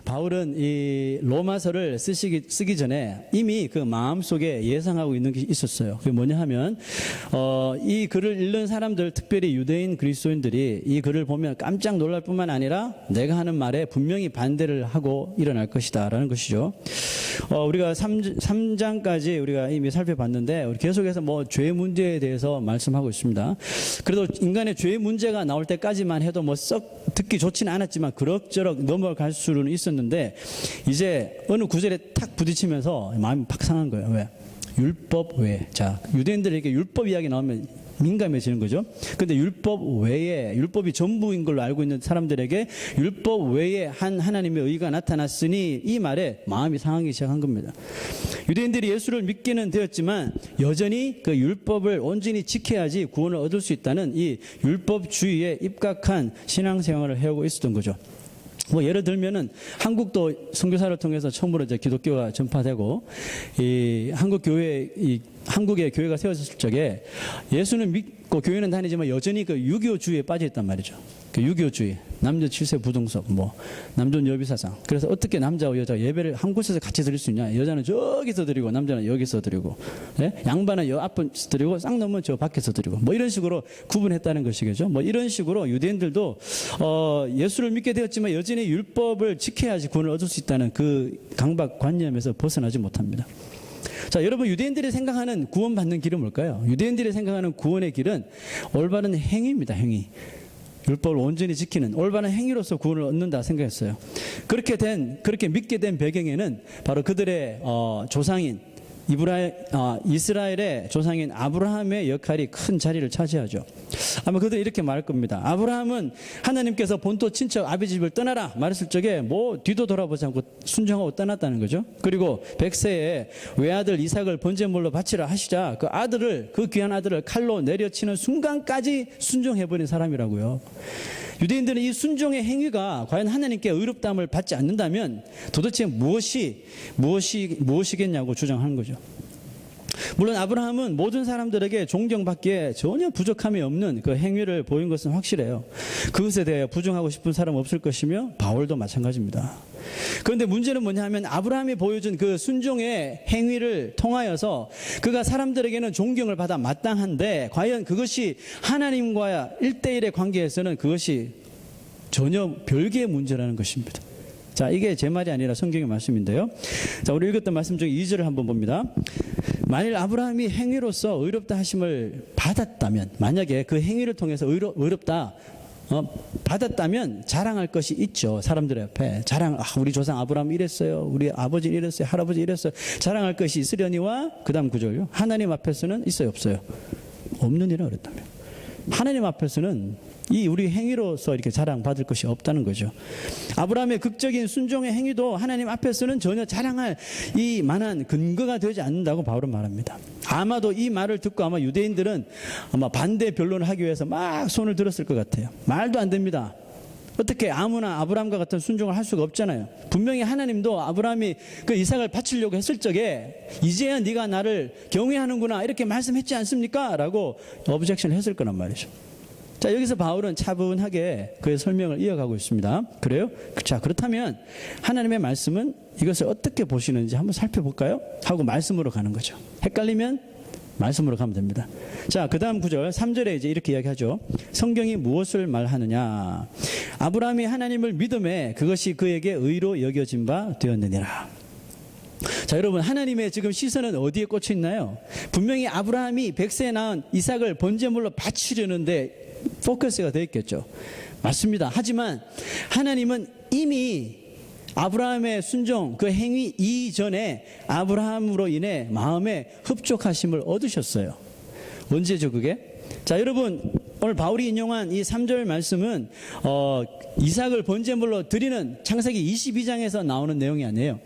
바울은 이 로마서를 쓰기 전에 이미 그 마음속에 예상하고 있는 게 있었어요. 그게 뭐냐 하면 이 글을 읽는 사람들, 특별히 유대인 그리스도인들이 이 글을 보면 깜짝 놀랄 뿐만 아니라 내가 하는 말에 분명히 반대를 하고 일어날 것이다 라는 것이죠. 우리가 3장까지 우리가 이미 살펴봤는데 우리 계속해서 뭐 죄 문제에 대해서 말씀하고 있습니다. 그래도 인간의 죄 문제가 나올 때까지만 해도 뭐 썩 듣기 좋지는 않았지만 그럭저럭 넘어갈 수는 있었는데 이제 어느 구절에 탁 부딪히면서 마음이 팍 상한 거예요. 왜? 율법 외에. 자, 유대인들에게 율법 이야기 나오면 민감해지는 거죠. 근데 율법 외에, 율법이 전부인 걸로 알고 있는 사람들에게 율법 외에 한 하나님의 의가 나타났으니 이 말에 마음이 상하기 시작한 겁니다. 유대인들이 예수를 믿기는 되었지만 여전히 그 율법을 온전히 지켜야지 구원을 얻을 수 있다는 이 율법주의에 입각한 신앙생활을 해오고 있었던 거죠. 뭐 예를 들면은 한국도 선교사를 통해서 처음으로 이제 기독교가 전파되고 이 한국의 교회가 세워졌을 적에 예수는 믿고 교회는 다니지만 여전히 그 유교주의에 빠져 있단 말이죠. 그 유교주의, 남녀 칠세 부동석, 뭐 남존 여비 사상. 그래서 어떻게 남자와 여자 예배를 한 곳에서 같이 드릴 수 있냐? 여자는 저기서 드리고 남자는 여기서 드리고, 예? 양반은 여 앞에서 드리고 쌍놈은 저 밖에서 드리고, 뭐 이런 식으로 구분했다는 것이겠죠. 뭐 이런 식으로 유대인들도 예수를 믿게 되었지만 여전히 율법을 지켜야지 구원을 얻을 수 있다는 그 강박관념에서 벗어나지 못합니다. 자, 여러분, 유대인들이 생각하는 구원받는 길은 뭘까요? 유대인들이 생각하는 구원의 길은 올바른 행위입니다. 행위. 율법을 온전히 지키는 올바른 행위로서 구원을 얻는다 생각했어요. 그렇게 믿게 된 배경에는 바로 그들의 조상인 이스라엘의 조상인 아브라함의 역할이 큰 자리를 차지하죠. 아마 그들은 이렇게 말할 겁니다. 아브라함은 하나님께서 본토 친척 아비 집을 떠나라 말했을 적에 뭐 뒤도 돌아보지 않고 순종하고 떠났다는 거죠. 그리고 100세에 외아들 이삭을 번제물로 바치라 하시자 그 귀한 아들을 칼로 내려치는 순간까지 순종해버린 사람이라고요. 유대인들은 이 순종의 행위가 과연 하나님께 의롭다함을 받지 않는다면 도대체 무엇이겠냐고 주장하는 거죠. 물론 아브라함은 모든 사람들에게 존경받기에 전혀 부족함이 없는 그 행위를 보인 것은 확실해요. 그것에 대해 부정하고 싶은 사람 없을 것이며 바울도 마찬가지입니다. 그런데 문제는 뭐냐 하면 아브라함이 보여준 그 순종의 행위를 통하여서 그가 사람들에게는 존경을 받아 마땅한데 과연 그것이 하나님과 1대1의 관계에서는 그것이 전혀 별개의 문제라는 것입니다. 자, 이게 제 말이 아니라 성경의 말씀인데요. 자, 우리 읽었던 말씀 중에 2절을 한번 봅니다. 만일 아브라함이 행위로서 의롭다 하심을 받았다면, 만약에 그 행위를 통해서 의롭다 받았다면 자랑할 것이 있죠. 사람들 앞에 우리 조상 아브라함 이랬어요. 우리 아버지 이랬어요. 할아버지 이랬어요. 자랑할 것이 있으려니와 그 다음 구절요. 하나님 앞에서는 있어요, 없어요? 없느니라 그랬다면. 하나님 앞에서는 우리 행위로서 이렇게 자랑받을 것이 없다는 거죠. 아브라함의 극적인 순종의 행위도 하나님 앞에서는 전혀 자랑할 이 만한 근거가 되지 않는다고 바울은 말합니다. 아마도 이 말을 듣고 아마 유대인들은 아마 반대 변론을 하기 위해서 막 손을 들었을 것 같아요. 말도 안 됩니다. 어떻게 아무나 아브라함과 같은 순종을 할 수가 없잖아요. 분명히 하나님도 아브라함이 그 이삭을 바치려고 했을 적에 이제야 네가 나를 경외하는구나 이렇게 말씀했지 않습니까? 라고 오브젝션을 했을 거란 말이죠. 자, 여기서 바울은 차분하게 그의 설명을 이어가고 있습니다. 그래요? 자, 그렇다면 하나님의 말씀은 이것을 어떻게 보시는지 한번 살펴볼까요? 하고 말씀으로 가는 거죠. 헷갈리면 말씀으로 가면 됩니다. 자, 그 다음 구절 3절에 이제 이렇게 이야기하죠. 성경이 무엇을 말하느냐? 아브라함이 하나님을 믿음에 그것이 그에게 의로 여겨진 바 되었느니라. 자, 여러분, 하나님의 지금 시선은 어디에 꽂혀 있나요? 분명히 아브라함이 100세에 낳은 이삭을 번제물로 바치려는데 포커스가 되어 있겠죠. 맞습니다. 하지만 하나님은 이미 아브라함의 순종, 그 행위 이전에 아브라함으로 인해 마음에 흡족하심을 얻으셨어요. 언제죠, 그게? 자, 여러분, 오늘 바울이 인용한 이 3절 말씀은 이삭을 번제물로 드리는 창세기 22장에서 나오는 내용이 아니에요.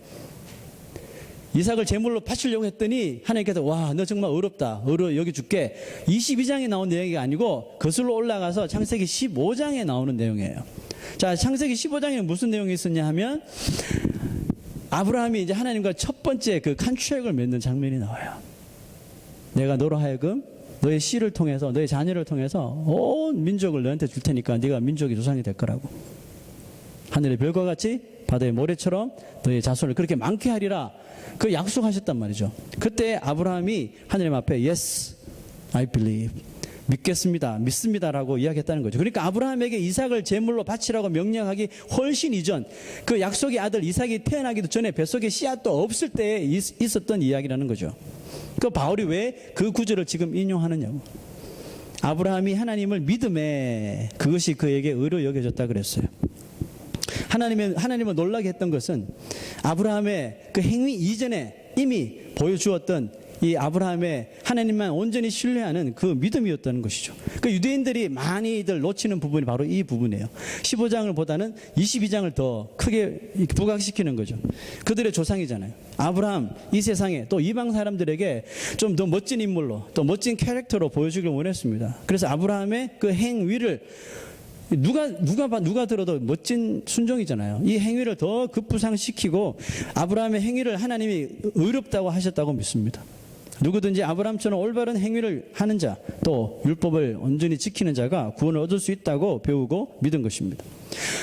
이삭을 제물로 바치려고 했더니 하나님께서 와, 너 정말 의롭다. 의로 여겨줄게. 22장에 나온 내용이 아니고 거슬러 올라가서 창세기 15장에 나오는 내용이에요. 자, 창세기 15장에는 무슨 내용이 있었냐 하면 아브라함이 이제 하나님과 첫 번째 그 컨트랙을 맺는 장면이 나와요. 내가 너로 하여금 너의 씨를 통해서 너의 자녀를 통해서 온 민족을 너한테 줄 테니까 네가 민족의 조상이 될 거라고. 하늘의 별과 같이 바다의 모래처럼 너의 자손을 그렇게 많게 하리라. 그 약속하셨단 말이죠. 그때 아브라함이 하나님 앞에 Yes, I believe. 믿습니다라고 이야기했다는 거죠. 그러니까 아브라함에게 이삭을 제물로 바치라고 명령하기 훨씬 이전, 그 약속의 아들 이삭이 태어나기도 전에 뱃속에 씨앗도 없을 때에 있었던 이야기라는 거죠. 그 바울이 왜 그 구절을 지금 인용하느냐고. 아브라함이 하나님을 믿음에 그것이 그에게 의로 여겨졌다 그랬어요. 하나님을 놀라게 했던 것은 아브라함의 그 행위 이전에 이미 보여주었던 이 아브라함의 하나님만 온전히 신뢰하는 그 믿음이었다는 것이죠. 그 유대인들이 많이들 놓치는 부분이 바로 이 부분이에요. 15장을 보다는 22장을 더 크게 부각시키는 거죠. 그들의 조상이잖아요. 아브라함, 이 세상에 또 이방 사람들에게 좀 더 멋진 인물로, 또 멋진 캐릭터로 보여주길 원했습니다. 그래서 아브라함의 그 행위를 누가 들어도 멋진 순종이잖아요. 이 행위를 더 급부상시키고 아브라함의 행위를 하나님이 의롭다고 하셨다고 믿습니다. 누구든지 아브라함처럼 올바른 행위를 하는 자, 또 율법을 온전히 지키는 자가 구원을 얻을 수 있다고 배우고 믿은 것입니다.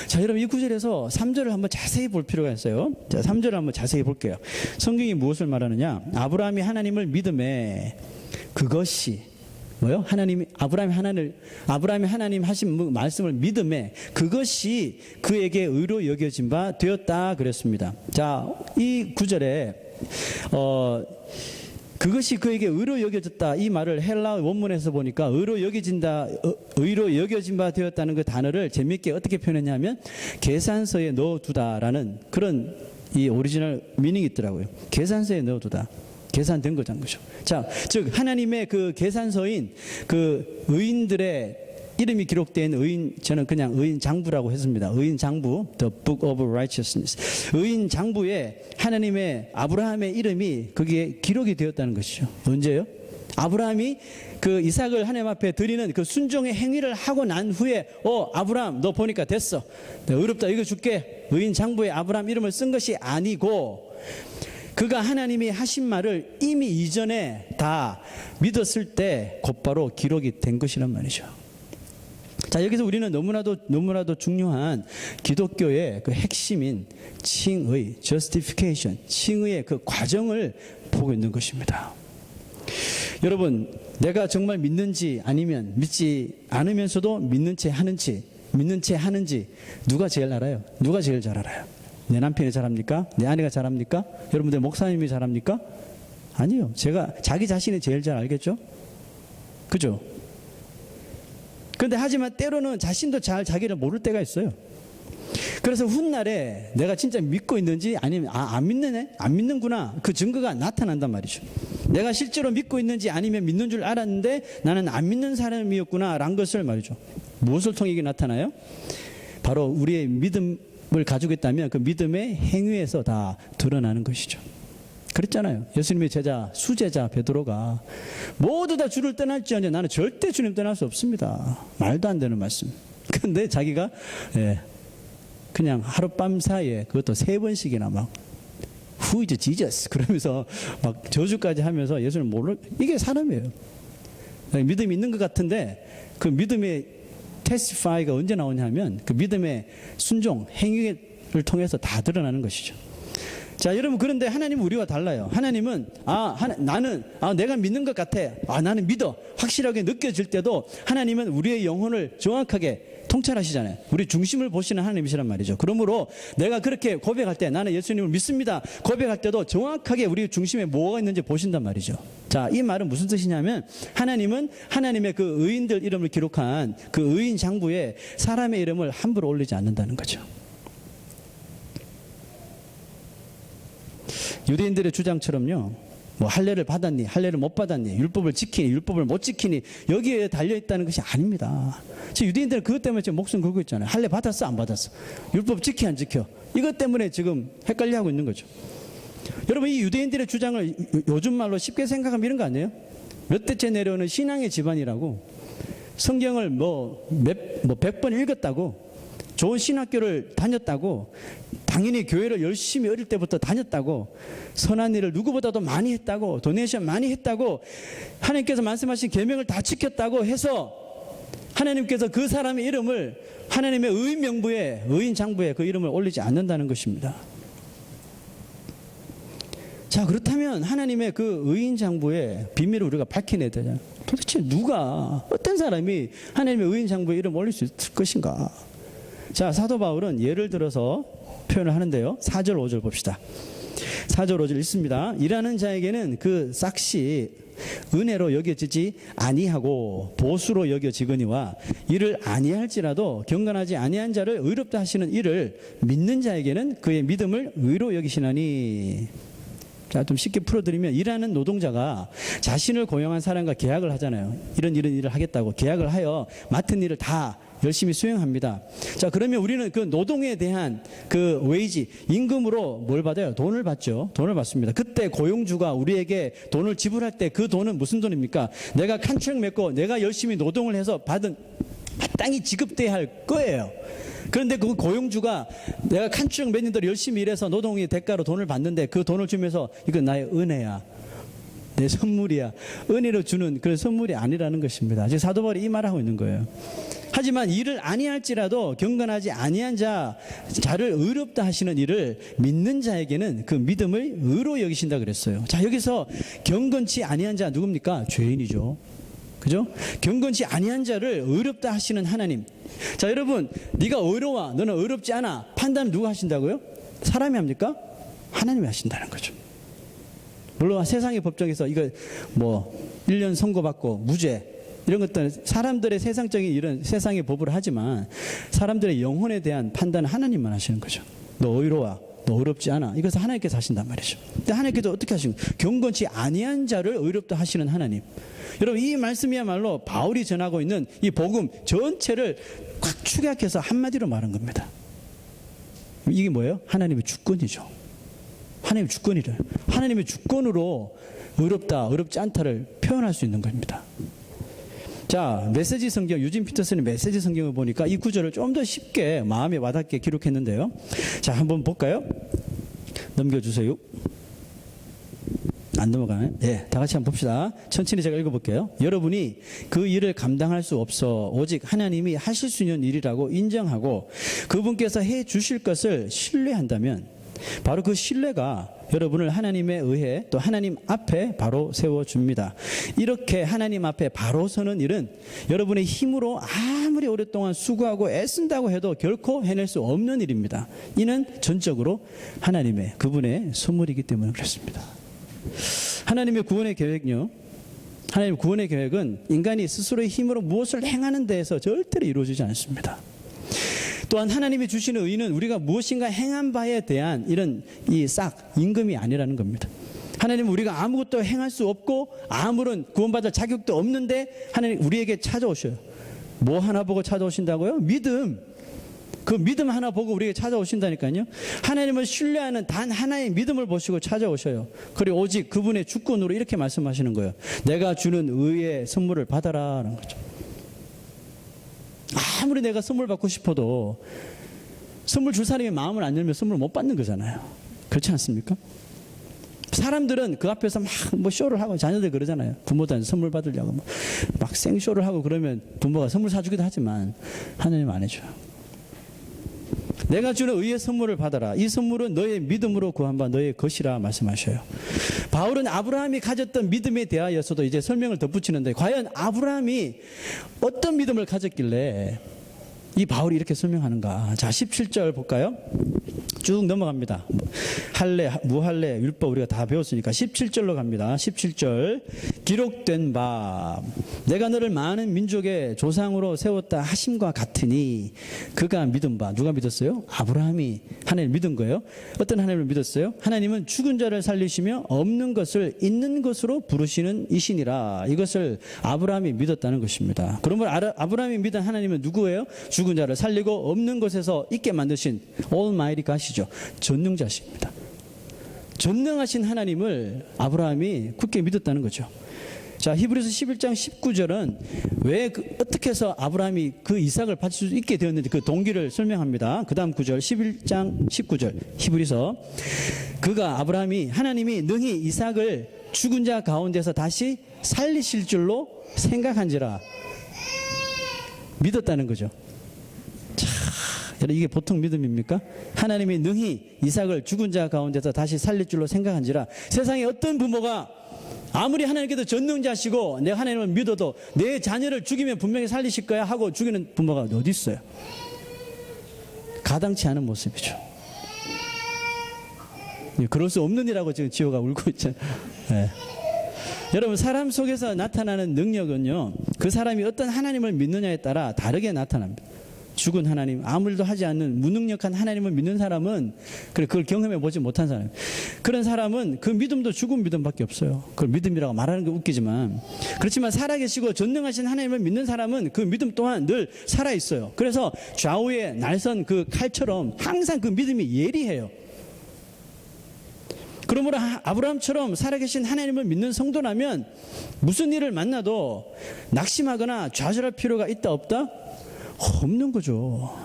자, 여러분 이 구절에서 3절을 한번 자세히 볼 필요가 있어요. 자, 3절을 한번 자세히 볼게요. 성경이 무엇을 말하느냐? 아브라함이 하나님을 믿음에 그것이 뭐요? 아브라함이 하나님 하신 말씀을 믿음에 그것이 그에게 의로 여겨진 바 되었다 그랬습니다. 자, 이 구절에 그것이 그에게 의로 여겨졌다 이 말을 헬라 원문에서 보니까 의로 여겨진 바 되었다는 그 단어를 재미있게 어떻게 표현했냐면 계산서에 넣어두다라는 그런 이 오리지널 미닝이 있더라고요. 계산서에 넣어두다. 계산된 거잖아요. 자, 즉 하나님의 그 계산서인 그 의인들의 이름이 기록된 의인, 저는 그냥 의인 장부라고 했습니다. 의인 장부, The Book of Righteousness. 의인 장부에 하나님의 아브라함의 이름이 거기에 기록이 되었다는 것이죠. 언제요? 아브라함이 그 이삭을 하나님 앞에 드리는 그 순종의 행위를 하고 난 후에 아브라함 너 보니까 됐어. 내가 의롭다 이거 줄게. 의인 장부에 아브라함 이름을 쓴 것이 아니고 그가 하나님이 하신 말을 이미 이전에 다 믿었을 때 곧바로 기록이 된 것이란 말이죠. 자, 여기서 우리는 너무나도 중요한 기독교의 그 핵심인 칭의, justification, 칭의의 그 과정을 보고 있는 것입니다. 여러분, 내가 정말 믿는지 아니면 믿지 않으면서도 믿는 채 하는지 누가 제일 알아요? 누가 제일 잘 알아요? 내 남편이 잘합니까? 내 아내가 잘합니까? 여러분들 목사님이 잘합니까? 아니요. 자기 자신이 제일 잘 알겠죠? 그죠? 그런데 하지만 때로는 자신도 잘 자기를 모를 때가 있어요. 그래서 훗날에 내가 진짜 믿고 있는지 아니면 안 믿는구나 그 증거가 나타난단 말이죠. 내가 실제로 믿고 있는지 아니면 믿는 줄 알았는데 나는 안 믿는 사람이었구나 라는 것을 말이죠. 무엇을 통해 이게 나타나요? 바로 우리의 믿음을 가지고 있다면 그 믿음의 행위에서 다 드러나는 것이죠. 그랬잖아요. 예수님의 제자 수제자 베드로가 모두 다 주를 떠날지언정 나는 절대 주님 떠날 수 없습니다. 말도 안 되는 말씀. 그런데 자기가 그냥 하룻밤 사이에 그것도 3번씩이나 막 Who is Jesus? 그러면서 막 저주까지 하면서 예수를 이게 사람이에요. 믿음이 있는 것 같은데 그 믿음의 testify가 언제 나오냐면 그 믿음의 순종, 행위를 통해서 다 드러나는 것이죠. 자, 여러분, 그런데 하나님은 우리와 달라요. 하나님은 나는 내가 믿는 것 같아. 나는 믿어. 확실하게 느껴질 때도 하나님은 우리의 영혼을 정확하게 통찰하시잖아요. 우리 중심을 보시는 하나님이시란 말이죠. 그러므로 내가 그렇게 고백할 때 나는 예수님을 믿습니다. 고백할 때도 정확하게 우리 중심에 뭐가 있는지 보신단 말이죠. 자, 이 말은 무슨 뜻이냐면 하나님은 하나님의 그 의인들 이름을 기록한 그 의인 장부에 사람의 이름을 함부로 올리지 않는다는 거죠. 유대인들의 주장처럼요, 뭐 할례를 받았니, 할례를 못 받았니, 율법을 지키니, 율법을 못 지키니 여기에 달려 있다는 것이 아닙니다. 지금 유대인들은 그것 때문에 지금 목숨 걸고 있잖아요. 할례 받았어, 안 받았어, 율법 지키 안 지켜, 이것 때문에 지금 헷갈려하고 있는 거죠. 여러분, 이 유대인들의 주장을 요즘 말로 쉽게 생각하면 이런 거 아니에요? 몇 대째 내려오는 신앙의 집안이라고, 성경을 뭐 100번 읽었다고, 좋은 신학교를 다녔다고, 당연히 교회를 열심히 어릴 때부터 다녔다고, 선한 일을 누구보다도 많이 했다고, 도네이션 많이 했다고, 하나님께서 말씀하신 계명을 다 지켰다고 해서 하나님께서 그 사람의 이름을 하나님의 의인 명부에, 의인 장부에 그 이름을 올리지 않는다는 것입니다. 자, 그렇다면 하나님의 그 의인 장부의 비밀을 우리가 밝혀내야 되잖아요. 도대체 누가, 어떤 사람이 하나님의 의인 장부에 이름 올릴 수 있을 것인가? 자, 사도 바울은 예를 들어서 표현을 하는데요. 4절 5절 봅시다. 4절 5절 읽습니다. 일하는 자에게는 그 싹시 은혜로 여겨지지 아니하고 보수로 여겨지거니와 이를 아니할지라도 경건하지 아니한 자를 의롭다 하시는 이를 믿는 자에게는 그의 믿음을 의로 여기시나니. 자, 좀 쉽게 풀어드리면 일하는 노동자가 자신을 고용한 사람과 계약을 하잖아요. 이런 일을 하겠다고 계약을 하여 맡은 일을 다 열심히 수행합니다. 자, 그러면 우리는 그 노동에 대한 그 웨이지, 임금으로 뭘 받아요? 돈을 받죠. 돈을 받습니다. 그때 고용주가 우리에게 돈을 지불할 때 그 돈은 무슨 돈입니까? 내가 컨트랙 맺고 내가 열심히 노동을 해서 받은 마땅히 지급돼야 할 거예요. 그런데 그 고용주가 내가 컨트랙 맺는 대로 열심히 일해서 노동의 대가로 돈을 받는데 그 돈을 주면서 이건 나의 은혜야, 내 선물이야, 은혜로 주는 그런 선물이 아니라는 것입니다. 지금 사도 바울이 이 말을 하고 있는 거예요. 하지만 이를 아니할지라도 경건하지 아니한 자를 의롭다 하시는 이를 믿는 자에게는 그 믿음을 의로 여기신다 그랬어요. 자, 여기서 경건치 아니한 자 누굽니까? 죄인이죠. 그죠? 경건치 아니한 자를 의롭다 하시는 하나님. 자, 여러분, 네가 의로워, 너는 의롭지 않아, 판단 누가 하신다고요? 사람이 합니까? 하나님이 하신다는 거죠. 물론 세상의 법정에서 이거 뭐 1년 선고받고 무죄 이런 것들은 사람들의 세상적인 이런 세상의 법으로 하지만 사람들의 영혼에 대한 판단은 하나님만 하시는 거죠. 너 의로워, 너 의롭지 않아, 이것을 하나님께서 하신단 말이죠. 근데 하나님께서 어떻게 하시는 거예요? 경건치 아니한 자를 의롭다 하시는 하나님. 여러분, 이 말씀이야말로 바울이 전하고 있는 이 복음 전체를 꽉 축약해서 한마디로 말한 겁니다. 이게 뭐예요? 하나님의 주권이죠. 하나님의 주권이래. 하나님의 주권으로 의롭다, 의롭지 않다를 표현할 수 있는 겁니다. 자, 메시지 성경, 유진 피터슨의 메시지 성경을 보니까 이 구절을 좀 더 쉽게 마음에 와닿게 기록했는데요. 자, 한번 볼까요? 넘겨주세요. 안 넘어가네. 네, 다 같이 한번 봅시다. 천천히 제가 읽어볼게요. 여러분이 그 일을 감당할 수 없어 오직 하나님이 하실 수 있는 일이라고 인정하고 그분께서 해 주실 것을 신뢰한다면 바로 그 신뢰가 여러분을 하나님에 의해 또 하나님 앞에 바로 세워줍니다. 이렇게 하나님 앞에 바로 서는 일은 여러분의 힘으로 아무리 오랫동안 수고하고 애쓴다고 해도 결코 해낼 수 없는 일입니다. 이는 전적으로 하나님의 그분의 선물이기 때문에 그렇습니다. 하나님의 구원의 계획은요, 하나님의 구원의 계획은 인간이 스스로의 힘으로 무엇을 행하는 데에서 절대로 이루어지지 않습니다. 또한 하나님이 주시는 의는 우리가 무엇인가 행한 바에 대한 이런 이 싹 임금이 아니라는 겁니다. 하나님은 우리가 아무것도 행할 수 없고 아무런 구원받을 자격도 없는데 하나님 우리에게 찾아오셔요. 뭐 하나 보고 찾아오신다고요? 믿음. 그 믿음 하나 보고 우리에게 찾아오신다니까요. 하나님을 신뢰하는 단 하나의 믿음을 보시고 찾아오셔요. 그리고 오직 그분의 주권으로 이렇게 말씀하시는 거예요. 내가 주는 의의 선물을 받아라라는 거죠. 아무리 내가 선물 받고 싶어도 선물 줄 사람이 마음을 안 열면 선물 못 받는 거잖아요. 그렇지 않습니까? 사람들은 그 앞에서 막 뭐 쇼를 하고, 자녀들 그러잖아요. 부모들한테 선물 받으려고 막 생쇼를 하고 그러면 부모가 선물 사주기도 하지만 하나님 안 해줘요. 내가 주는 의의 선물을 받아라. 이 선물은 너의 믿음으로 구한 바 너의 것이라 말씀하셔요. 바울은 아브라함이 가졌던 믿음에 대하여서도 이제 설명을 덧붙이는데, 과연 아브라함이 어떤 믿음을 가졌길래 이 바울이 이렇게 설명하는가. 자, 17절 볼까요? 쭉 넘어갑니다. 할례, 무할례, 율법 우리가 다 배웠으니까 17절로 갑니다. 17절. 기록된 바 내가 너를 많은 민족의 조상으로 세웠다 하심과 같으니 그가 믿은 바. 누가 믿었어요? 아브라함이 하나님을 믿은 거예요. 어떤 하나님을 믿었어요? 하나님은 죽은 자를 살리시며 없는 것을 있는 것으로 부르시는 이신이라. 이것을 아브라함이 믿었다는 것입니다. 그러면 아브라함이 믿은 하나님은 누구예요? 죽은 자를 살리고 없는 것에서 있게 만드신 Almighty God이죠. 전능자십니다. 전능하신 하나님을 아브라함이 굳게 믿었다는 거죠. 자, 히브리서 11장 19절은 왜 어떻게 해서 아브라함이 그 이삭을 바칠 수 있게 되었는지 그 동기를 설명합니다. 그 다음 9절 11장 19절 히브리서. 그가 아브라함이 하나님이 능히 이삭을 죽은 자 가운데서 다시 살리실 줄로 생각한지라. 믿었다는 거죠. 자, 여러분 이게 보통 믿음입니까? 하나님이 능히 이삭을 죽은 자 가운데서 다시 살릴 줄로 생각한지라. 세상에 어떤 부모가 아무리 하나님께서 전능자시고 내가 하나님을 믿어도 내 자녀를 죽이면 분명히 살리실 거야 하고 죽이는 부모가 어디 있어요? 가당치 않은 모습이죠. 그럴 수 없는 이라고 지금 지호가 울고 있잖아요. 네. 여러분 사람 속에서 나타나는 능력은요, 그 사람이 어떤 하나님을 믿느냐에 따라 다르게 나타납니다. 죽은 하나님, 아무 일도 하지 않는 무능력한 하나님을 믿는 사람은, 그걸 경험해 보지 못한 사람, 그런 사람은 그 믿음도 죽은 믿음밖에 없어요. 그걸 믿음이라고 말하는 게 웃기지만, 그렇지만 살아계시고 전능하신 하나님을 믿는 사람은 그 믿음 또한 늘 살아있어요. 그래서 좌우에 날선 그 칼처럼 항상 그 믿음이 예리해요. 그러므로 아브라함처럼 살아계신 하나님을 믿는 성도라면 무슨 일을 만나도 낙심하거나 좌절할 필요가 있다 없다? 없는 거죠.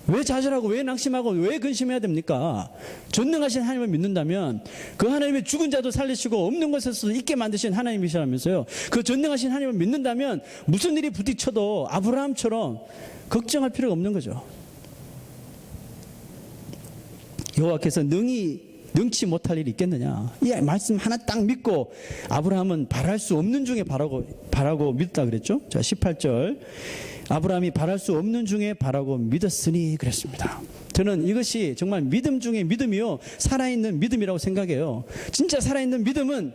왜 좌절하고 왜 낙심하고 왜 근심해야 됩니까? 전능하신 하나님을 믿는다면 그 하나님이 죽은 자도 살리시고 없는 것에서 있게 만드신 하나님이시라면서요. 그 전능하신 하나님을 믿는다면 무슨 일이 부딪혀도 아브라함처럼 걱정할 필요가 없는 거죠. 여호와께서 능치 못할 일이 있겠느냐. 이 말씀 하나 딱 믿고 아브라함은 바랄 수 없는 중에 바라고 믿었다 그랬죠. 자, 18절. 아브라함이 바랄 수 없는 중에 바라고 믿었으니 그랬습니다. 저는 이것이 정말 믿음 중에 믿음이요, 살아있는 믿음이라고 생각해요. 진짜 살아있는 믿음은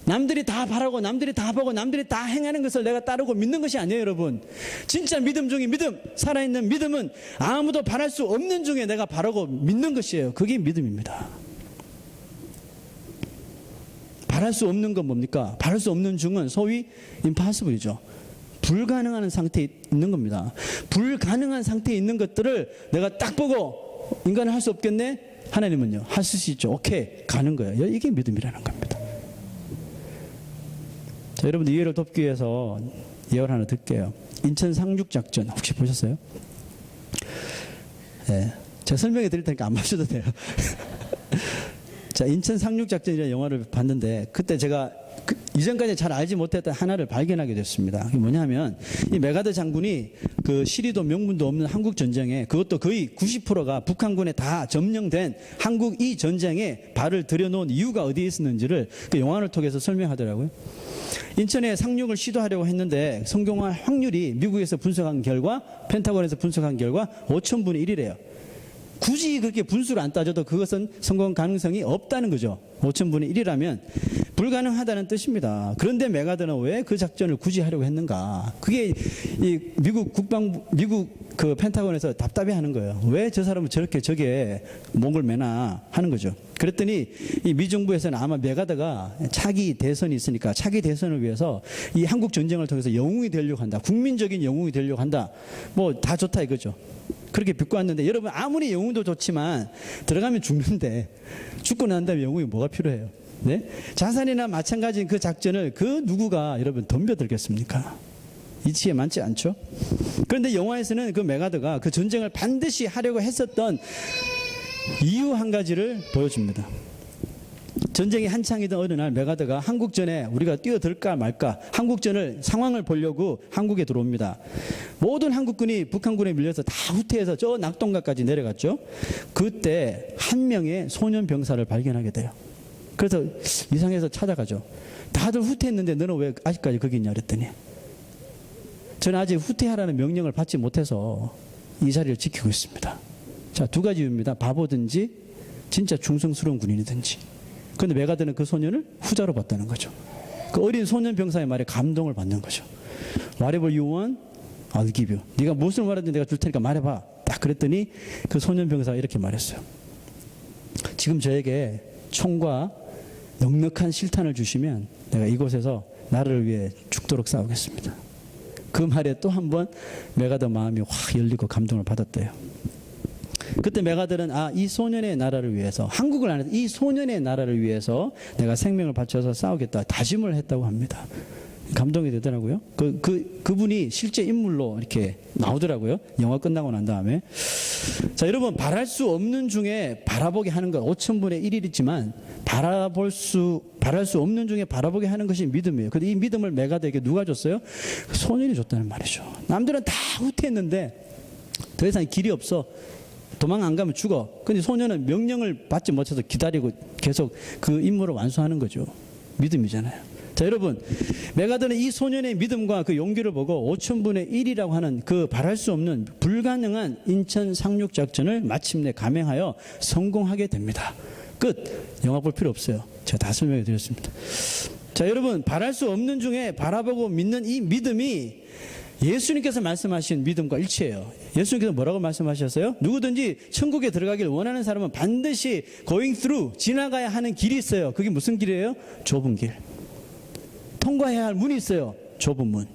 남들이 다 바라고 남들이 다 보고 남들이 다 행하는 것을 내가 따르고 믿는 것이 아니에요, 여러분. 진짜 믿음 중에 믿음, 살아있는 믿음은 아무도 바랄 수 없는 중에 내가 바라고 믿는 것이에요. 그게 믿음입니다. 바랄 수 없는 건 뭡니까? 바랄 수 없는 중은 소위 impossible이죠. 불가능한 상태에 있는 겁니다. 불가능한 상태에 있는 것들을 내가 딱 보고 인간은 할 수 없겠네? 하나님은요, 할 수 있죠. 오케이, 가는 거예요. 이게 믿음이라는 겁니다. 자, 여러분들 이해를 돕기 위해서 예언 하나 듣게요. 인천 상륙작전 혹시 보셨어요? 네, 제가 설명해 드릴 테니까 안 보셔도 돼요. 자, 인천 상륙작전이라는 영화를 봤는데 그때 제가 이전까지 잘 알지 못했던 하나를 발견하게 됐습니다. 그게 뭐냐면 이 메가더 장군이 그 시리도 명분도 없는 한국 전쟁에, 그것도 거의 90%가 북한군에 다 점령된 한국 이 전쟁에 발을 들여놓은 이유가 어디에 있었는지를 그 영화를 통해서 설명하더라고요. 인천에 상륙을 시도하려고 했는데 성공할 확률이 미국에서 분석한 결과, 펜타곤에서 분석한 결과 5,000분의 1이래요. 굳이 그렇게 분수를 안 따져도 그것은 성공 가능성이 없다는 거죠. 5,000분의 1이라면 불가능하다는 뜻입니다. 그런데 메가더는 왜 그 작전을 굳이 하려고 했는가? 그게 이 미국 그 펜타곤에서 답답해하는 거예요. 왜 저 사람은 저렇게 저게 목을 매나 하는 거죠. 그랬더니 이 미정부에서는 아마 메가더가 차기 대선이 있으니까 차기 대선을 위해서 이 한국 전쟁을 통해서 영웅이 되려고 한다. 국민적인 영웅이 되려고 한다. 뭐 다 좋다 이거죠. 그렇게 비꼬 왔는데, 여러분 아무리 영웅도 좋지만 들어가면 죽는데 죽고 난 다음에 영웅이 뭐가 필요해요? 네? 자살이나 마찬가지인 그 작전을 그 누구가 여러분 덤벼들겠습니까? 이치에 맞지 않죠? 그런데 영화에서는 그 메가더가 그 전쟁을 반드시 하려고 했었던 이유 한 가지를 보여줍니다. 전쟁이 한창이던 어느 날 메가더가 한국전에 우리가 뛰어들까 말까, 한국전을 상황을 보려고 한국에 들어옵니다. 모든 한국군이 북한군에 밀려서 다 후퇴해서 저 낙동강까지 내려갔죠. 그때 한 명의 소년 병사를 발견하게 돼요. 그래서 이상해서 찾아가죠. 다들 후퇴했는데 너는 왜 아직까지 거기 있냐 그랬더니, 저는 아직 후퇴하라는 명령을 받지 못해서 이 자리를 지키고 있습니다. 자, 두 가지 이유입니다. 바보든지 진짜 충성스러운 군인이든지. 그런데 메가더는 그 소년을 후자로 봤다는 거죠. 그 어린 소년 병사의 말에 감동을 받는 거죠. Whatever you want, I'll give you. 네가 무엇을 말하든지 내가 줄 테니까 말해봐. 딱 그랬더니 그 소년 병사가 이렇게 말했어요. 지금 저에게 총과 넉넉한 실탄을 주시면 내가 이곳에서 나라를 위해 죽도록 싸우겠습니다. 그 말에 또 한 번 메가더 마음이 확 열리고 감동을 받았대요. 그때 메가더는 이 소년의 나라를 위해서, 한국을 안 해도 이 소년의 나라를 위해서 내가 생명을 바쳐서 싸우겠다 다짐을 했다고 합니다. 감동이 되더라고요. 그분이 실제 인물로 이렇게 나오더라고요. 영화 끝나고 난 다음에. 자, 여러분 바랄 수 없는 중에 바라보게 하는 것 5,000분의 1이지만 바랄 수 없는 중에 바라보게 하는 것이 믿음이에요. 근데 이 믿음을 메가드에게 누가 줬어요? 소년이 줬다는 말이죠. 남들은 다 후퇴했는데 더 이상 길이 없어. 도망 안 가면 죽어. 근데 소년은 명령을 받지 못해서 기다리고 계속 그 임무를 완수하는 거죠. 믿음이잖아요. 자, 여러분, 메가드는 이 소년의 믿음과 그 용기를 보고 5,000분의 1이라고 하는 그 바랄 수 없는 불가능한 인천 상륙 작전을 마침내 감행하여 성공하게 됩니다. 끝. 영화 볼 필요 없어요. 제가 다 설명해 드렸습니다. 자, 여러분, 바랄 수 없는 중에 바라보고 믿는 이 믿음이 예수님께서 말씀하신 믿음과 일치해요. 예수님께서 뭐라고 말씀하셨어요? 누구든지 천국에 들어가길 원하는 사람은 반드시 going through, 지나가야 하는 길이 있어요. 그게 무슨 길이에요? 좁은 길. 통과해야 할 문이 있어요. 좁은 문.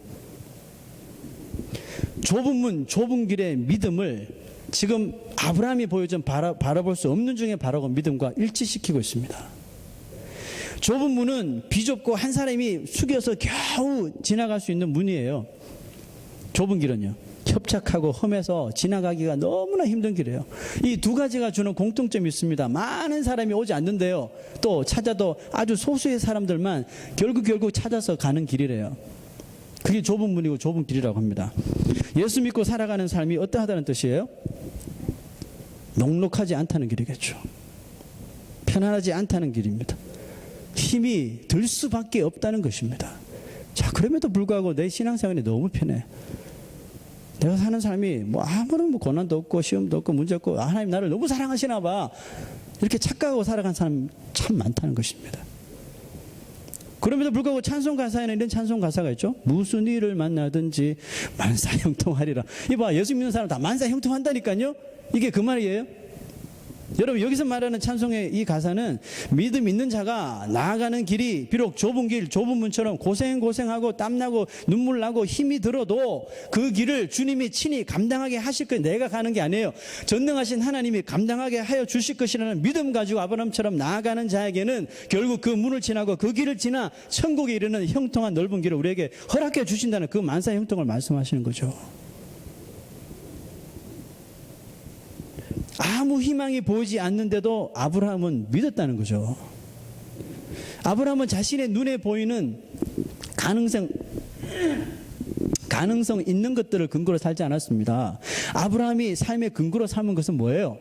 좁은 문, 좁은 길의 믿음을 지금 아브라함이 보여준 바라볼 수 없는 중에 바라고 믿음과 일치시키고 있습니다. 좁은 문은 비좁고 한 사람이 숙여서 겨우 지나갈 수 있는 문이에요. 좁은 길은요, 협착하고 험해서 지나가기가 너무나 힘든 길이에요. 이 두 가지가 주는 공통점이 있습니다. 많은 사람이 오지 않는데요, 또 찾아도 아주 소수의 사람들만 결국 찾아서 가는 길이래요. 그게 좁은 문이고 좁은 길이라고 합니다. 예수 믿고 살아가는 삶이 어떠하다는 뜻이에요? 녹록하지 않다는 길이겠죠. 편안하지 않다는 길입니다. 힘이 들 수밖에 없다는 것입니다. 자, 그럼에도 불구하고 내 신앙생활이 너무 편해. 내가 사는 삶이 아무런 고난도 없고 시험도 없고 문제 없고 하나님 나를 너무 사랑하시나 봐. 이렇게 착각하고 살아간 사람 참 많다는 것입니다. 그럼에도 불구하고 찬송 가사에는 이런 찬송 가사가 있죠. 무슨 일을 만나든지 만사형통하리라. 이봐, 예수 믿는 사람 다 만사형통한다니까요. 이게 그 말이에요. 여러분, 여기서 말하는 찬송의 이 가사는 믿음 있는 자가 나아가는 길이 비록 좁은 길, 좁은 문처럼 고생하고 땀나고 눈물 나고 힘이 들어도 그 길을 주님이 친히 감당하게 하실 거예요. 내가 가는 게 아니에요. 전능하신 하나님이 감당하게 하여 주실 것이라는 믿음 가지고 아브라함처럼 나아가는 자에게는 결국 그 문을 지나고 그 길을 지나 천국에 이르는 형통한 넓은 길을 우리에게 허락해 주신다는 그 만사 형통을 말씀하시는 거죠. 아무 희망이 보이지 않는데도 아브라함은 믿었다는 거죠. 아브라함은 자신의 눈에 보이는 가능성 있는 것들을 근거로 살지 않았습니다. 아브라함이 삶의 근거로 삼은 것은 뭐예요?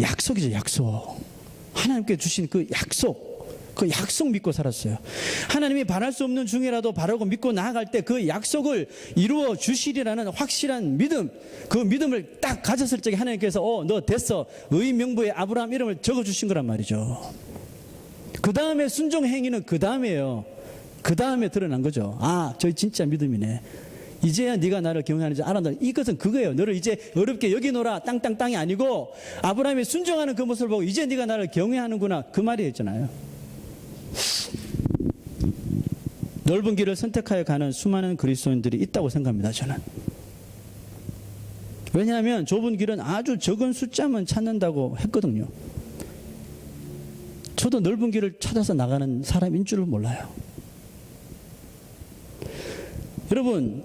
약속이죠, 약속. 하나님께 주신 그 약속. 그 약속 믿고 살았어요. 하나님이 바랄 수 없는 중이라도 바라고 믿고 나아갈 때 그 약속을 이루어 주시리라는 확실한 믿음, 그 믿음을 딱 가졌을 적에 하나님께서 너 됐어, 의명부에 아브라함 이름을 적어주신 거란 말이죠. 그 다음에 순종 행위는 그 다음에요. 그 다음에 드러난 거죠. 저 진짜 믿음이네. 이제야 네가 나를 경외하는지 알았다. 이것은 그거예요. 너를 이제 어렵게 여기노라 땅이 아니고 아브라함이 순종하는 그 모습을 보고 이제 네가 나를 경외하는구나, 그 말이었잖아요. 넓은 길을 선택하여 가는 수많은 그리스도인들이 있다고 생각합니다, 저는. 왜냐하면 좁은 길은 아주 적은 숫자만 찾는다고 했거든요. 저도 넓은 길을 찾아서 나가는 사람인 줄을 몰라요. 여러분,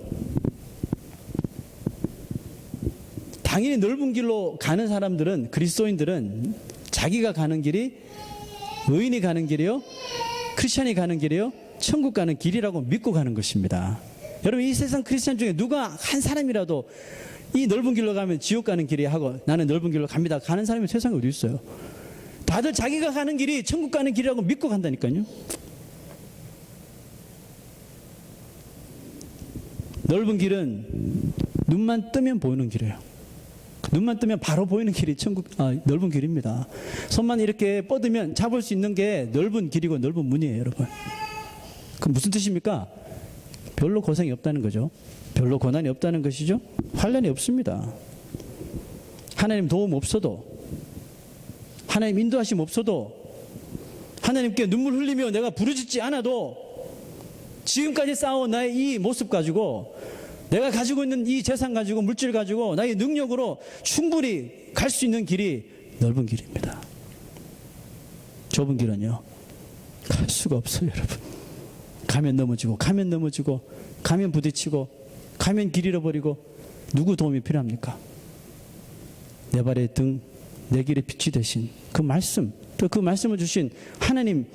당연히 넓은 길로 가는 사람들은, 그리스도인들은 자기가 가는 길이, 의인이 가는 길이요, 크리스찬이 가는 길이요, 천국 가는 길이라고 믿고 가는 것입니다. 여러분, 이 세상 크리스찬 중에 누가 한 사람이라도 이 넓은 길로 가면 지옥 가는 길이 하고 나는 넓은 길로 갑니다 가는 사람이 세상에 어디 있어요? 다들 자기가 가는 길이 천국 가는 길이라고 믿고 간다니까요. 넓은 길은 눈만 뜨면 보이는 길이에요. 눈만 뜨면 바로 보이는 길이 넓은 길입니다. 손만 이렇게 뻗으면 잡을 수 있는 게 넓은 길이고 넓은 문이에요, 여러분. 그럼 무슨 뜻입니까? 별로 고생이 없다는 거죠. 별로 고난이 없다는 것이죠. 환난이 없습니다. 하나님 도움 없어도, 하나님 인도하심 없어도, 하나님께 눈물 흘리며 내가 부르짖지 않아도 지금까지 쌓아온 나의 이 모습 가지고, 내가 가지고 있는 이 재산 가지고, 물질 가지고, 나의 능력으로 충분히 갈 수 있는 길이 넓은 길입니다. 좁은 길은요, 갈 수가 없어요, 여러분. 가면 넘어지고, 가면 부딪히고, 가면 길 잃어버리고, 누구 도움이 필요합니까? 내 발의 등, 내 길의 빛이 되신 그 말씀, 또 그 말씀을 주신 하나님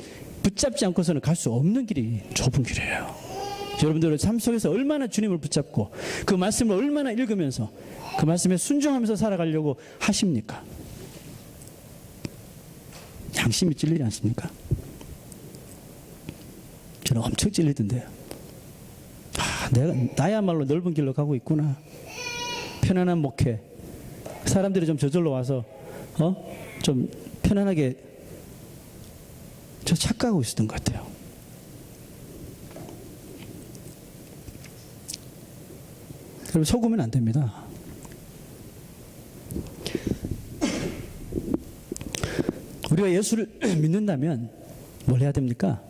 붙잡지 않고서는 갈 수 없는 길이 좁은 길이에요. 여러분들의 삶 속에서 얼마나 주님을 붙잡고 그 말씀을 얼마나 읽으면서 그 말씀에 순종하면서 살아가려고 하십니까? 양심이 찔리지 않습니까? 저는 엄청 찔리던데요. 나야말로 넓은 길로 가고 있구나. 편안한 목회. 사람들이 좀 저절로 와서 좀 편안하게 저 착각하고 있었던 것 같아요. 여러분, 속으면 안 됩니다. 우리가 예수를 믿는다면 뭘 해야 됩니까?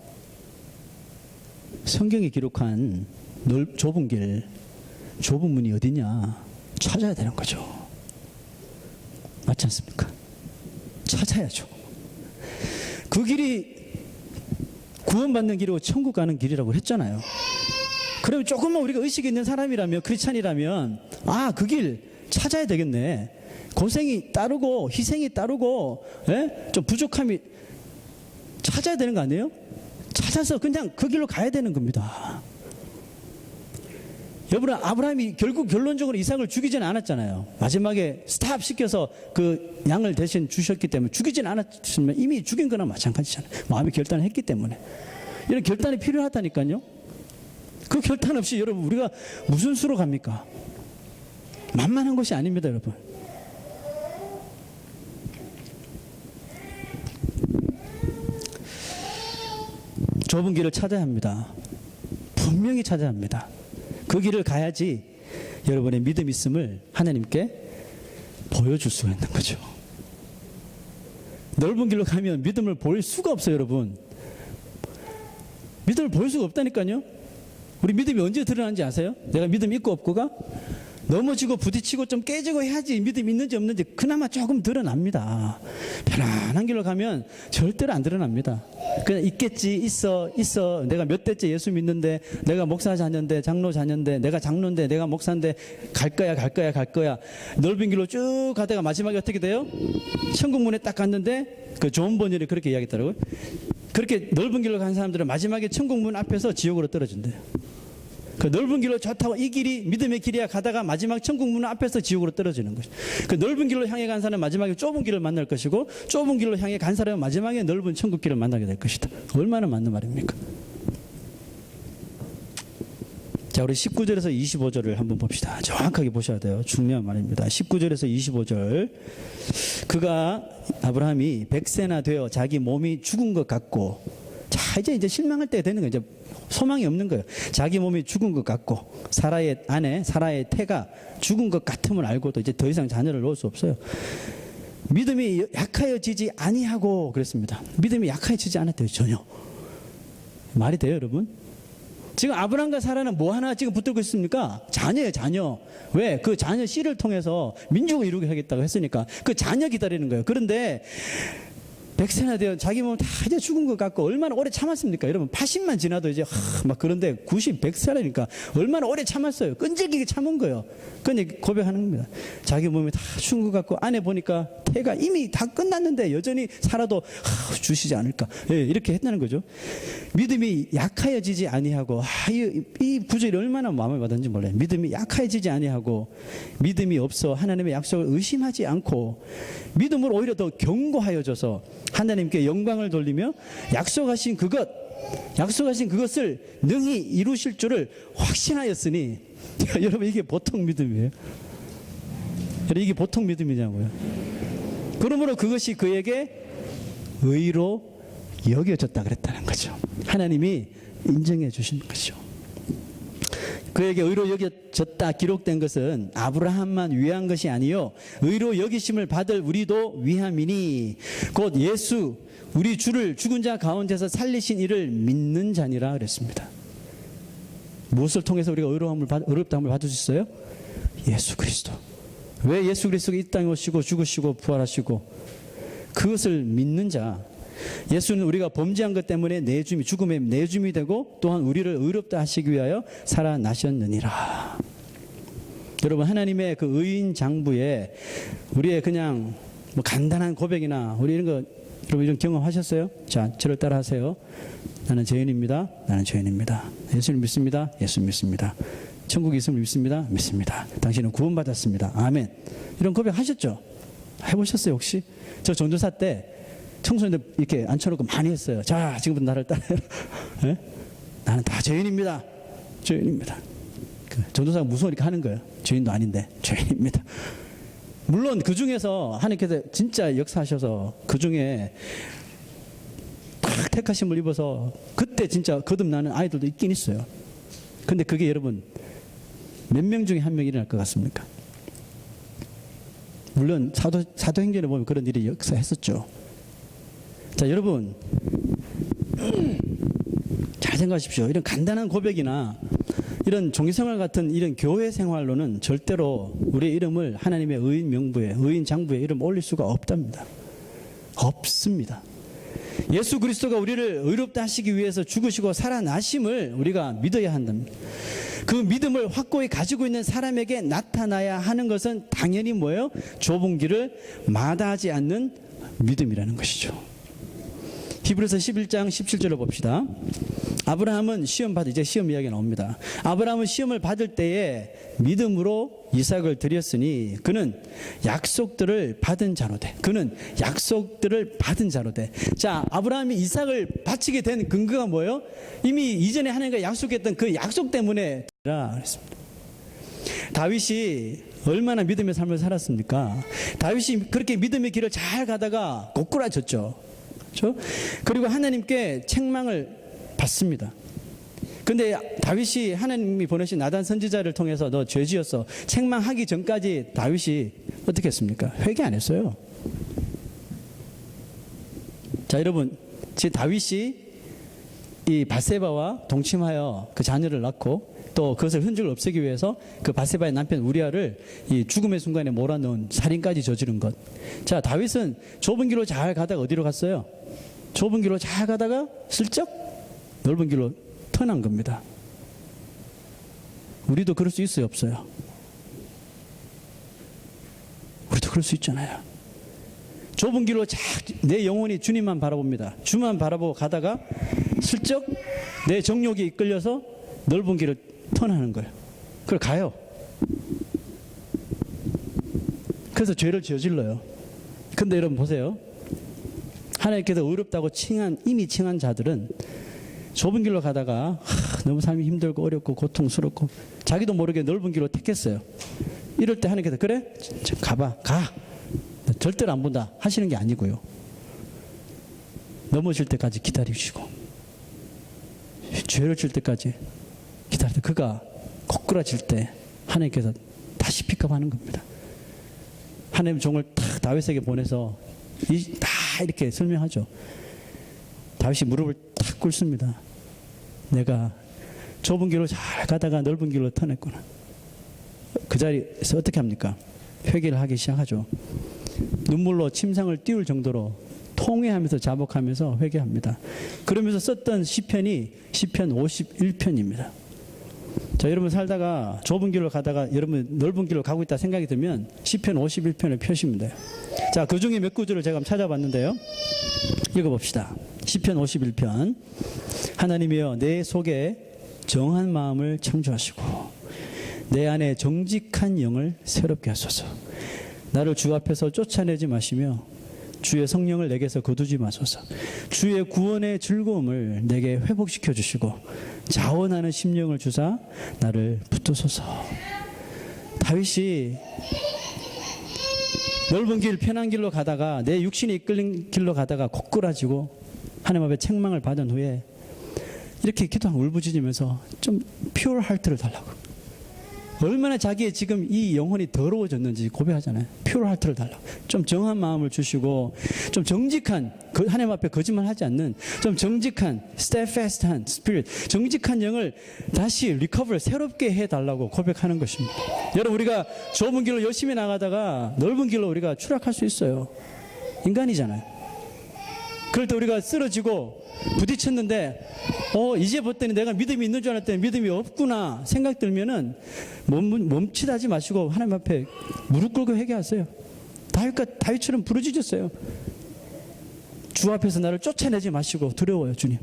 성경이 기록한 좁은 길, 좁은 문이 어디냐 찾아야 되는 거죠. 맞지 않습니까? 찾아야죠. 그 길이 구원받는 길이고 천국 가는 길이라고 했잖아요. 그러면 조금만 우리가 의식이 있는 사람이라면, 크리스찬이라면 그 길 찾아야 되겠네. 고생이 따르고 희생이 따르고 좀 부족함이 찾아야 되는 거 아니에요? 찾아서 그냥 그 길로 가야 되는 겁니다. 여러분, 아브라함이 결국 결론적으로 이삭을 죽이지는 않았잖아요. 마지막에 스탑 시켜서 그 양을 대신 주셨기 때문에 죽이지는 않았으면 이미 죽인 거나 마찬가지잖아요. 마음의 결단을 했기 때문에. 이런 결단이 필요하다니까요. 그 결단 없이 여러분 우리가 무슨 수로 갑니까? 만만한 것이 아닙니다, 여러분. 좁은 길을 찾아야 합니다. 분명히 찾아야 합니다. 그 길을 가야지 여러분의 믿음 있음을 하나님께 보여줄 수가 있는 거죠. 넓은 길로 가면 믿음을 보일 수가 없어요, 여러분. 믿음을 보일 수가 없다니까요. 우리 믿음이 언제 드러나는지 아세요? 내가 믿음 있고 없고가 넘어지고 부딪히고 좀 깨지고 해야지 믿음이 있는지 없는지 그나마 조금 드러납니다. 편안한 길로 가면 절대로 안 드러납니다. 그냥 있겠지, 있어. 내가 몇 대째 예수 믿는데, 내가 목사 자녀인데, 장로 자녀인데, 내가 장로인데, 내가 목사인데, 갈 거야. 넓은 길로 쭉 가다가 마지막에 어떻게 돼요? 천국 문에 딱 갔는데, 그 존 버닐이 그렇게 이야기했더라고요. 그렇게 넓은 길로 간 사람들은 마지막에 천국 문 앞에서 지옥으로 떨어진대요. 그 넓은 길로 좋다고 이 길이 믿음의 길이야 가다가 마지막 천국 문 앞에서 지옥으로 떨어지는 것이죠. 그 넓은 길로 향해 간 사람은 마지막에 좁은 길을 만날 것이고, 좁은 길로 향해 간 사람은 마지막에 넓은 천국 길을 만나게 될 것이다. 얼마나 맞는 말입니까? 자, 우리 19절에서 25절을 한번 봅시다. 정확하게 보셔야 돼요. 중요한 말입니다. 19절에서 25절. 그가 아브라함이 100세나 되어 자기 몸이 죽은 것 같고, 자, 이제 실망할 때 되는 거예요. 이제 소망이 없는 거예요. 자기 몸이 죽은 것 같고, 사라의 아내 사라의 태가 죽은 것 같음을 알고도 이제 더 이상 자녀를 놓을 수 없어요. 믿음이 약하여지지 아니하고 그랬습니다. 믿음이 약하여지지 않았대요, 전혀. 말이 돼요, 여러분? 지금 아브라함과 사라는 뭐 하나 지금 붙들고 있습니까? 자녀예요, 자녀. 왜? 그 자녀 씨를 통해서 민족을 이루게 하겠다고 했으니까 그 자녀 기다리는 거예요. 그런데 100세나 되어 자기 몸 다 이제 죽은 것 같고 얼마나 오래 참았습니까? 여러분 80만 지나도 이제 막 그런데 90, 100세라니까 얼마나 오래 참았어요. 끈질기게 참은 거예요. 그런데 고백하는 겁니다. 자기 몸이 다 죽은 것 같고 안에 보니까 태가 이미 다 끝났는데 여전히 살아도 주시지 않을까. 예, 이렇게 했다는 거죠. 믿음이 약하여지지 아니하고 이 구절이 얼마나 마음을 받았는지 몰라요. 믿음이 약하여지지 아니하고 믿음이 없어 하나님의 약속을 의심하지 않고 믿음으로 오히려 더 견고하여져서 하나님께 영광을 돌리며 약속하신 그것을 능히 이루실 줄을 확신하였으니 여러분 이게 보통 믿음이에요? 여러분 이게 보통 믿음이냐고요? 그러므로 그것이 그에게 의로 여겨졌다 그랬다는 거죠. 하나님이 인정해 주신 것이죠. 그에게 의로 여겨졌다 기록된 것은 아브라함만 위한 것이 아니요 의로 여기심을 받을 우리도 위함이니 곧 예수 우리 주를 죽은 자 가운데서 살리신 이를 믿는 자니라 그랬습니다. 무엇을 통해서 우리가 의롭다함을 받을 수 있어요? 예수 그리스도. 왜 예수 그리스도가 이 땅에 오시고 죽으시고 부활하시고 그것을 믿는 자. 예수는 우리가 범죄한 것 때문에 죽음의 내줌이 되고 또한 우리를 의롭다 하시기 위하여 살아나셨느니라. 여러분 하나님의 그 의인 장부에 우리의 그냥 뭐 간단한 고백이나 우리 이런 거 여러분 이런 경험하셨어요? 자, 저를 따라하세요. 나는 죄인입니다. 나는 죄인입니다. 예수를 믿습니다. 예수 믿습니다. 천국에 있음을 믿습니다. 믿습니다. 당신은 구원받았습니다. 아멘. 이런 고백 하셨죠? 해보셨어요 혹시? 저 전도사 때 청소년들 이렇게 앉혀놓고 많이 했어요. 자, 지금부터 나를 따라해요. 네? 나는 다 죄인입니다. 죄인입니다. 전도사가 무서워 이렇게 하는 거예요. 죄인도 아닌데 죄인입니다. 물론 그 중에서 하나님께서 진짜 역사하셔서 그 중에 딱 택하심을 입어서 그때 진짜 거듭나는 아이들도 있긴 있어요. 근데 그게 여러분 몇 명 중에 한 명이 일어날 것 같습니까? 물론 사도행전에 보면 그런 일이 역사했었죠. 자, 여러분 잘 생각하십시오. 이런 간단한 고백이나 이런 종교생활 같은 이런 교회 생활로는 절대로 우리의 이름을 하나님의 의인 명부에, 의인 장부에 이름 올릴 수가 없답니다. 없습니다. 예수 그리스도가 우리를 의롭다 하시기 위해서 죽으시고 살아나심을 우리가 믿어야 한답니다. 그 믿음을 확고히 가지고 있는 사람에게 나타나야 하는 것은 당연히 뭐예요? 좁은 길을 마다하지 않는 믿음이라는 것이죠. 히브리서 11장 17절을 봅시다. 아브라함은 이제 시험 이야기가 나옵니다. 아브라함은 시험을 받을 때에 믿음으로 이삭을 드렸으니 그는 약속들을 받은 자로 돼. 자, 아브라함이 이삭을 바치게 된 근거가 뭐예요? 이미 이전에 하나님과 약속했던 그 약속 때문에 그랬습니다. 다윗이 얼마나 믿음의 삶을 살았습니까? 다윗이 그렇게 믿음의 길을 잘 가다가 꼬꾸라졌죠. 그렇죠? 그리고 하나님께 책망을 받습니다. 근데 다윗이 하나님이 보내신 나단 선지자를 통해서 너 죄지었어 책망하기 전까지 다윗이 어떻게 했습니까? 회개 안 했어요. 자, 여러분, 지금 다윗이 이 바세바와 동침하여 그 자녀를 낳고 또 그것을 흔적을 없애기 위해서 그 바세바의 남편 우리아를 이 죽음의 순간에 몰아넣은 살인까지 저지른 것. 자, 다윗은 좁은 길로 잘 가다가 어디로 갔어요? 좁은 길로 잘 가다가 슬쩍 넓은 길로 턴한 겁니다. 우리도 그럴 수 있어요, 없어요? 우리도 그럴 수 있잖아요. 좁은 길로 내 영혼이 주님만 바라봅니다. 주만 바라보고 가다가 슬쩍 내 정욕이 이끌려서 넓은 길을 턴하는 거예요. 그걸 가요. 그래서 죄를 저질러요. 근데 여러분 보세요. 하나님께서 의롭다고 이미 칭한 자들은 좁은 길로 가다가 너무 삶이 힘들고 어렵고 고통스럽고 자기도 모르게 넓은 길로 택했어요. 이럴 때 하나님께서 그래? 가봐. 가. 절대로 안 본다 하시는 게 아니고요. 넘어질 때까지 기다리시고 죄를 질 때까지 기다리다 그가 거꾸라질 때 하나님께서 다시 픽업하는 겁니다. 하나님 종을 딱 다윗에게 보내서 다 이렇게 설명하죠. 다윗이 무릎을 탁 꿇습니다. 내가 좁은 길로 잘 가다가 넓은 길로 턴했구나. 그 자리에서 어떻게 합니까? 회개를 하기 시작하죠. 눈물로 침상을 띄울 정도로 통회하면서 자복하면서 회개합니다. 그러면서 썼던 시편이 시편 51편입니다. 자, 여러분 살다가 좁은 길로 가다가 여러분 넓은 길로 가고 있다 생각이 들면 시편 51편을 펴시면 돼요. 자, 그 중에 몇 구절을 제가 찾아봤는데요. 읽어봅시다. 시편 51편. 하나님이여 내 속에 정한 마음을 창조하시고 내 안에 정직한 영을 새롭게 하소서. 나를 주 앞에서 쫓아내지 마시며 주의 성령을 내게서 거두지 마소서. 주의 구원의 즐거움을 내게 회복시켜 주시고 자원하는 심령을 주사 나를 붙드소서. 다윗이 넓은 길 편한 길로 가다가 내 육신이 이끌린 길로 가다가 고꾸라지고 하나님 앞에 책망을 받은 후에 이렇게 기도하고 울부짖으면서 좀 퓨어 하트를 달라고. 얼마나 자기의 지금 이 영혼이 더러워졌는지 고백하잖아요. 퓨어 하트를 달라고. 좀 정한 마음을 주시고 좀 정직한 하나님 앞에 거짓말하지 않는 좀 정직한 steadfast한 spirit, 정직한 영을 다시 리커버를 새롭게 해달라고 고백하는 것입니다. 여러분 우리가 좁은 길로 열심히 나가다가 넓은 길로 우리가 추락할 수 있어요. 인간이잖아요. 그럴 때 우리가 쓰러지고 부딪혔는데 이제 봤더니 내가 믿음이 있는 줄 알았더니 믿음이 없구나 생각 들면은 멈칫하지 마시고 하나님 앞에 무릎 꿇고 회개하세요. 다윗처럼 부르짖었어요. 주 앞에서 나를 쫓아내지 마시고 두려워요, 주님.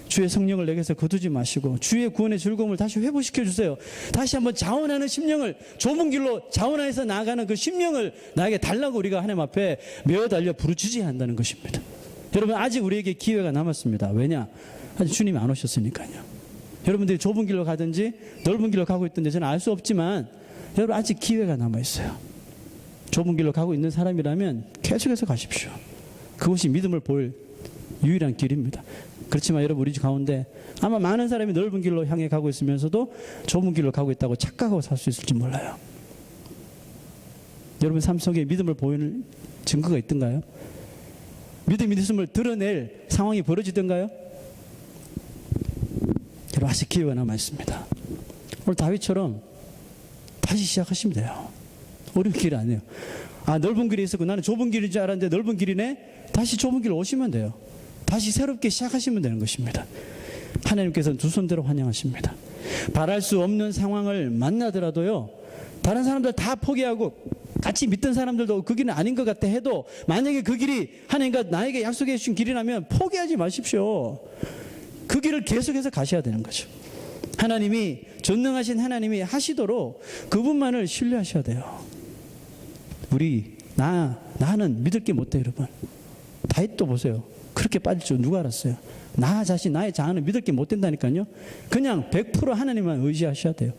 주의 성령을 내게서 거두지 마시고 주의 구원의 즐거움을 다시 회복시켜 주세요. 다시 한번 자원하는 심령을, 좁은 길로 자원해서 나아가는 그 심령을 나에게 달라고 우리가 하나님 앞에 메어 달려 부르짖어야 한다는 것입니다. 여러분, 아직 우리에게 기회가 남았습니다. 왜냐? 아직 주님이 안 오셨으니까요. 여러분들이 좁은 길로 가든지 넓은 길로 가고 있든지 저는 알 수 없지만 여러분, 아직 기회가 남아 있어요. 좁은 길로 가고 있는 사람이라면 계속해서 가십시오. 그것이 믿음을 보일 유일한 길입니다. 그렇지만 여러분, 우리 가운데 아마 많은 사람이 넓은 길로 향해 가고 있으면서도 좁은 길로 가고 있다고 착각하고 살 수 있을지 몰라요. 여러분 삶 속에 믿음을 보이는 증거가 있던가요? 믿음이 있음을 드러낼 상황이 벌어지던가요? 여러분, 아직 기회가 남아 있습니다. 오늘 다윗처럼 다시 시작하시면 돼요. 어려운 길 아니에요. 아, 넓은 길이 있었고 나는 좁은 길인 줄 알았는데 넓은 길이네. 다시 좁은 길로 오시면 돼요. 다시 새롭게 시작하시면 되는 것입니다. 하나님께서는 두 손대로 환영하십니다. 바랄 수 없는 상황을 만나더라도요, 다른 사람들 다 포기하고 같이 믿던 사람들도 그 길은 아닌 것 같아 해도 만약에 그 길이 하나님과 나에게 약속해 주신 길이라면 포기하지 마십시오. 그 길을 계속해서 가셔야 되는 거죠. 하나님이, 전능하신 하나님이 하시도록 그분만을 신뢰하셔야 돼요. 나는 믿을 게 못 돼, 여러분. 다윗도 보세요. 그렇게 빠질 줄 누가 알았어요? 나 자신, 나의 자아는 믿을 게 못 된다니까요. 그냥 100% 하나님만 의지하셔야 돼요.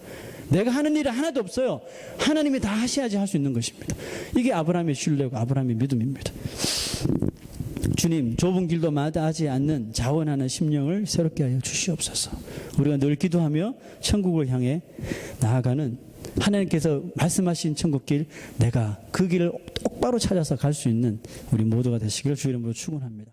내가 하는 일이 하나도 없어요. 하나님이 다 하셔야지 할 수 있는 것입니다. 이게 아브라함의 신뢰고 아브라함의 믿음입니다. 주님, 좁은 길도 마다하지 않는 자원하는 심령을 새롭게 하여 주시옵소서. 우리가 늘 기도하며 천국을 향해 나아가는, 하나님께서 말씀하신 천국길, 내가 그 길을 똑바로 찾아서 갈 수 있는 우리 모두가 되시기를 주 이름으로 축원합니다.